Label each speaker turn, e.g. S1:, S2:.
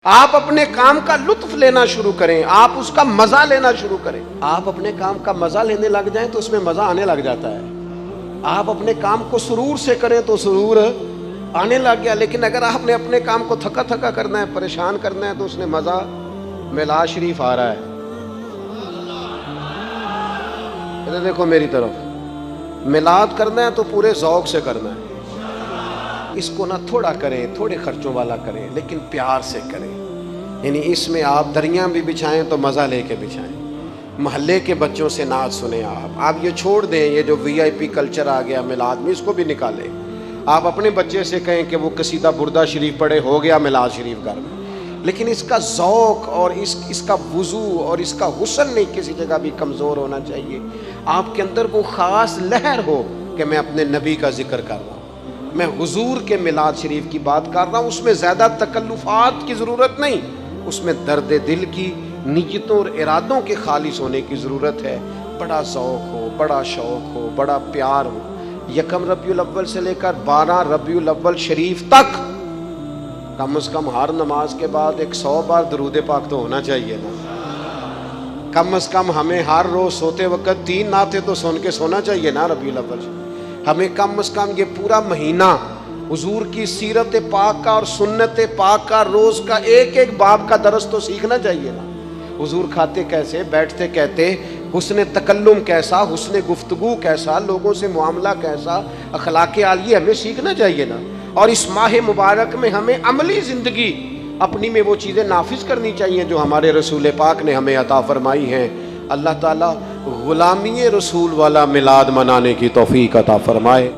S1: आप अपने काम का लुत्फ लेना शुरू करें, आप उसका मजा लेना शुरू करें। आप अपने काम का मजा लेने लग जाएं तो उसमें मजा आने लग जाता है। आप अपने काम को सुरूर से करें तो सुरूर आने लग गया। लेकिन अगर आपने अपने काम को थका थका करना है, परेशान करना है, तो उसमें मजा मिलाद शरीफ आ रहा है। इधर देखो मेरी तरफ, मिलाद करना है तो पूरे ज़ौक़ से करना है। इसको ना थोड़ा करें, थोड़े खर्चों वाला करें, लेकिन प्यार से करें। यानी इसमें आप दरियाँ भी बिछाएं तो मज़ा लेके बिछाएं। महल्ले के बच्चों से नात सुने। आप ये छोड़ दें, ये जो VIP कल्चर आ गया मिलाद में, इसको भी निकालें। आप अपने बच्चे से कहें कि वो कसीदा बुर्दा शरीफ पढ़े, हो गया मिलाद शरीफ घर में। लेकिन इसका ज़ौक़ और इसका वुज़ू और इसका हुस्न नहीं किसी जगह भी कमज़ोर होना चाहिए। आपके अंदर वो ख़ास लहर हो कि मैं अपने नबी का जिक्र कर रहा हूँ, मैं हुजूर के मिलाद शरीफ की बात कर रहा हूँ। उसमें ज़्यादा तकल्लुफ़ात की ज़रूरत नहीं, उसमें दर्द दिल की नीयतों और इरादों के खालिस होने की ज़रूरत है। बड़ा ज़ौक़ हो, बड़ा शौक़ हो, बड़ा प्यार हो। यकम रबीउल अव्वल से लेकर 12 रबीउल अव्वल शरीफ तक कम से कम हर नमाज के बाद 100 बार दरूद पाक तो होना चाहिए ना। कम से कम हमें हर रोज़ सोते वक्त 3 नाते तो सुन के सोना चाहिए ना रबीउल अव्वल। हमें कम से कम ये पूरा महीना हुजूर की सीरत पाक का और सुन्नत पाक का रोज़ का एक एक बाब का दरस तो सीखना चाहिए ना। हुजूर खाते कैसे, बैठते कहते, हुस्न तकल्लुम कैसा, हुस्न गुफ्तगू कैसा, लोगों से मुआमला कैसा, अखलाक़ आलिया हमें सीखना चाहिए ना। और इस माह मुबारक में हमें अमली ज़िंदगी अपनी में वो चीज़ें नाफिज करनी चाहिए जो हमारे रसूल पाक ने हमें अता फरमाई हैं। अल्लाह ताला गुलामी रसूल वाला मिलाद मनाने की तौफीक अता फरमाए।